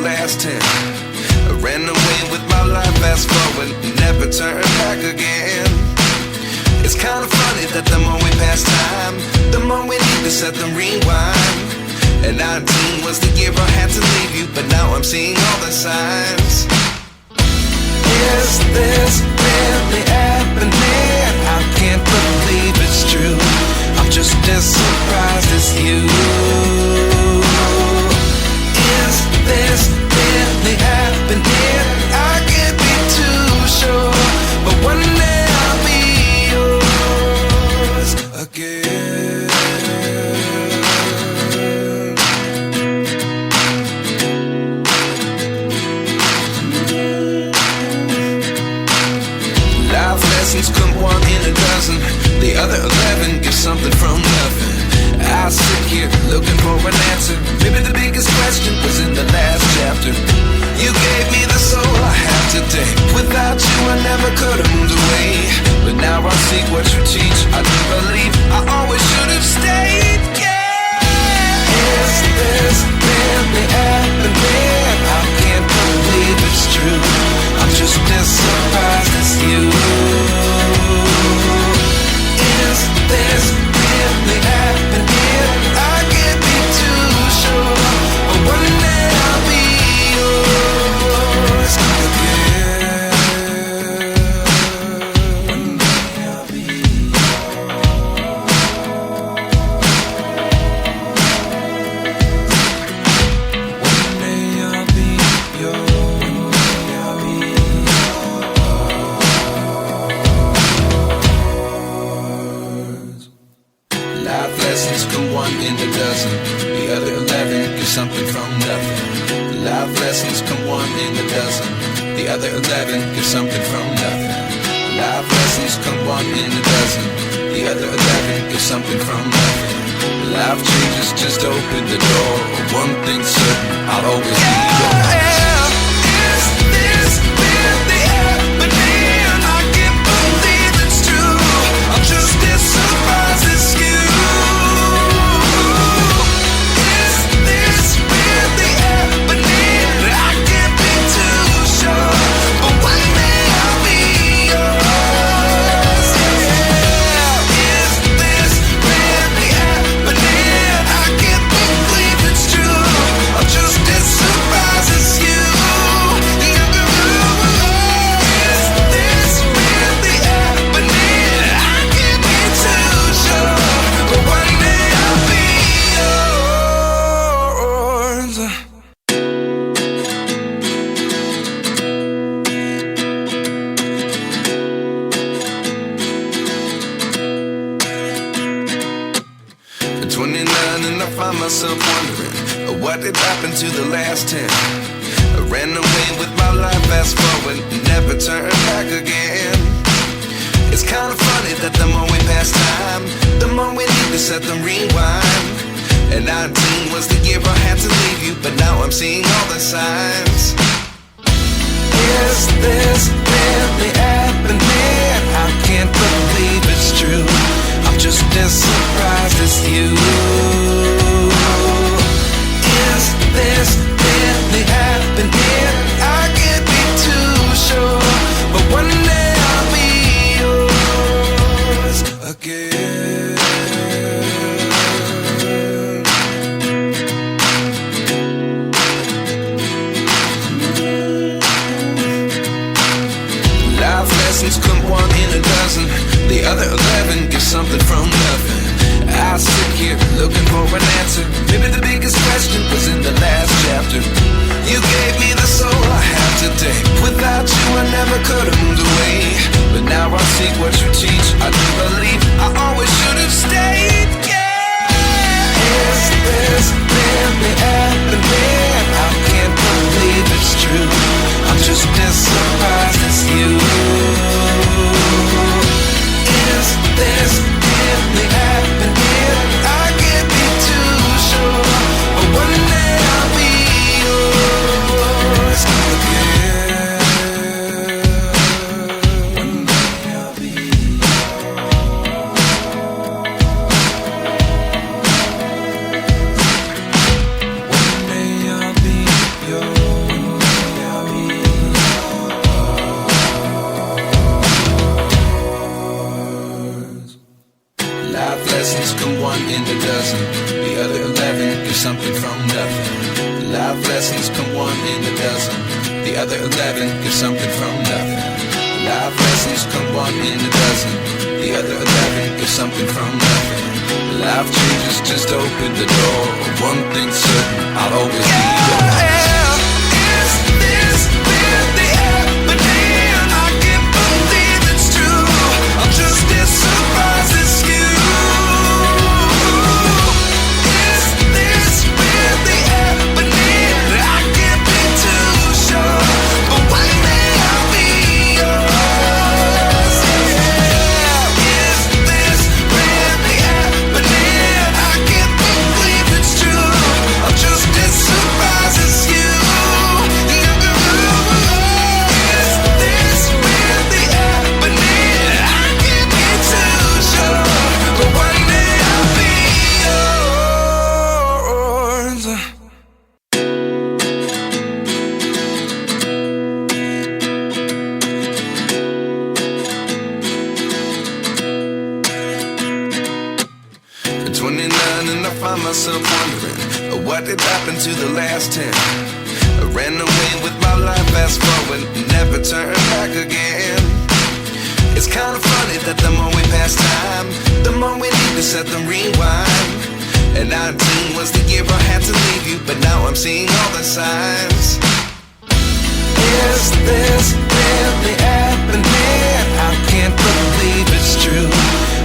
last 10. I ran away with my life, fast forward, never turn back again. It's kind of funny that the more we pass time, the more we need to set the rewind. And 19 was the year I had to leave you, but now I'm seeing all the signs. Is this really happening? I can't believe it's true. I'm just as surprised as you. Is this really happening? I can't be too sure, but one day I'll be yours again. Life lessons come one in a dozen. The other 11 give something from nothing. I sit here looking for an answer. Maybe the biggest question was in the last chapter. You gave me the soul I have today. Without you I never could have moved away. But now I see what you teach. I do believe I always should have stayed. Yeah. Is this really happening? I can't believe it's true. I'm just as surprised as you. Is this really happening? I can't be too sure, but one day I'll be yours again. One day I'll be yours. One day I'll be yours. One day I'll be yours. Life lessons come one in a dozen. The other 11 give something from nothing. Life lessons come one in a dozen. The other 11 give something from nothing. Life lessons come one in a dozen. The other 11 give something from nothing. Life changes just open the door. One thing's certain, I'll always be yours. Is this really happening? I can't believe it's true. I'm just as surprised as you. Is this really happening? I can't be too sure, but one day I'll be yours. Yeah. Is this really happening? I can't believe it's true. I'm just as surprised as you. Is this really happening? I can't be too sure, but one day I'll be yours. At 29 and I find myself wondering what did happen to the last 10. I ran away with my life, fast forward, never turn back again. It's kind of funny that the more we pass time, the more we need to set the rewind. And 19 was the year I had to leave you, but now I'm seeing all the signs. Is this really happening? I can't believe it's true. I'm just as surprised as you. Is this really happening? I can't be too sure, but one day I'll be yours again. Life lessons come one in a dozen. The other 11 give something from nothing. I sit here looking for an answer. Maybe the biggest question was in the last chapter. You gave me the soul I have today. Without you I never could have moved away. But now I see what you teach. I do believe I always should have stayed. Yeah. Is this really happening? I can't believe it's true. I'm just as surprised as you. Is this really happening? I can't be too sure, but one day I'll be yours again. One day I'll be yours. come one in a dozen. The other 11 give something from nothing. Life lessons come one in a dozen. The other 11 give something from nothing. Life changes just open the door. One thing's certain, I'll always be yours. Is this really happening? I can't believe it's true. I'm just as surprised as you. Is this really happening? I can't be too sure, but one day I'll be yours. Is this really happening? I can't believe it's true. I'm just as surprised as you. Is this really happening? I can't be too sure, but one day I'll be yours. At 29 and I find myself wondering, what did happen to the last 10? I ran away with my life, fast forward, never turn back again. It's kind of funny that the more we pass time, the more we need to set the rewind. And 19 was the year I had to leave you, but now I'm seeing all the signs. Is this really happening? I can't believe it's true.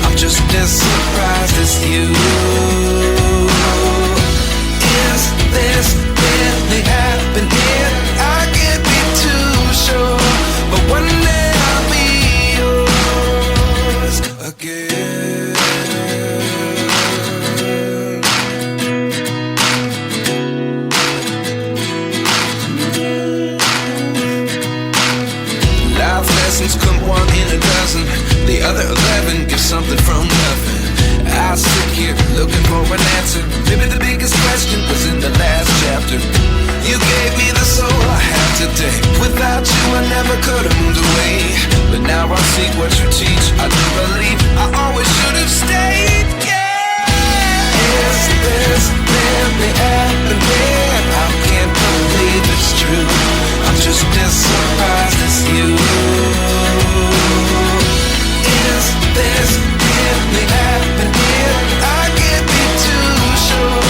I'm just as surprised as you. Is this really happening? I can't be too sure, but one day I'll be yours again. Life lessons come one in a dozen. The other 11 give something from nothing. I sit here looking for an answer. Maybe the biggest question was in the last chapter. You gave me the soul I have today. Without you I never could have moved away. But now I see what you teach. I do believe I always should have stayed. Yeah. Is this really happening? I can't believe it's true. I'm just as surprised as you. Is this really happening? I can't be too sure,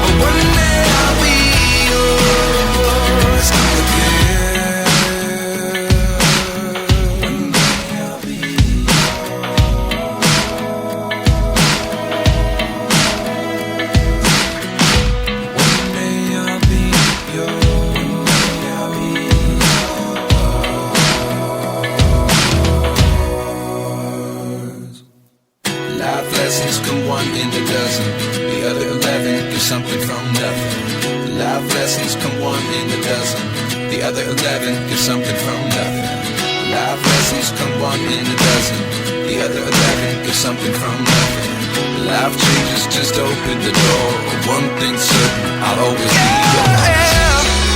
but one day I'll be yours again. One day I'll be yours. One day I'll be yours. One day I'll be yours. Life lessons come one in a dozen. The other 11 give something from nothing. Life lessons come one in a dozen. The other 11 give something from nothing. Life lessons come one in a dozen. The other 11 give something from nothing. Life changes just open the door. One thing's certain, I'll always be yours.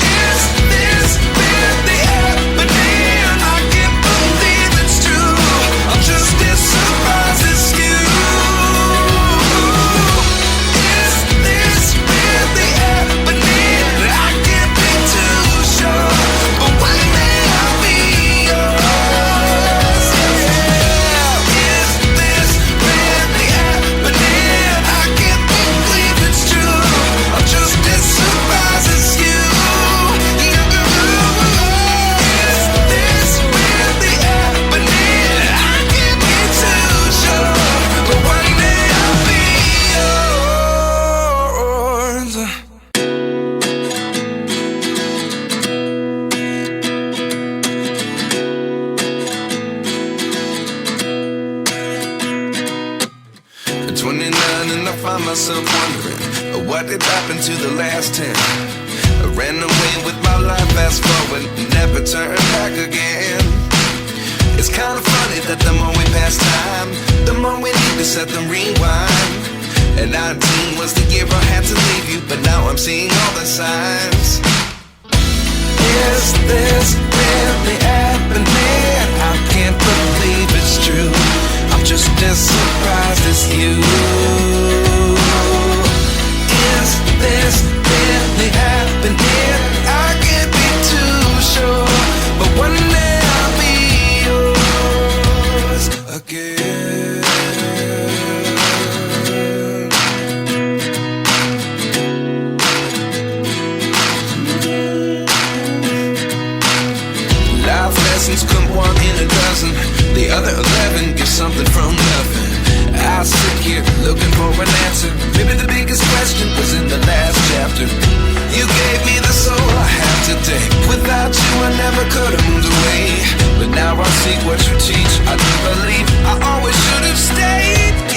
Is this really happening? I can't believe it's true. I'm just as surprised as you. Is this really happening? I can't be too sure, but one day I'll be yours. Is this really happening? I can't believe it's true. I'm just as surprised as you. Is this really happening? I can't be too sure, but one day I'll be yours. At 29 and I find myself wondering, what did happen to the last 10? I ran away with my life, fast forward, never turn back again. It's kind of funny that the more we pass time, the more we need to set the rewind. And 19 was the year I had to leave you, but now I'm seeing all the signs. Is this really happening? I can't believe it's true. I'm just as surprised as you. Is this really happening? I can't lessons come one in a dozen. The other 11 give something from nothing. I sit here looking for an answer. Maybe the biggest question was in the last chapter. You gave me the soul I have today. Without you I never could have moved away. But now I see what you teach. I do believe I always should have stayed.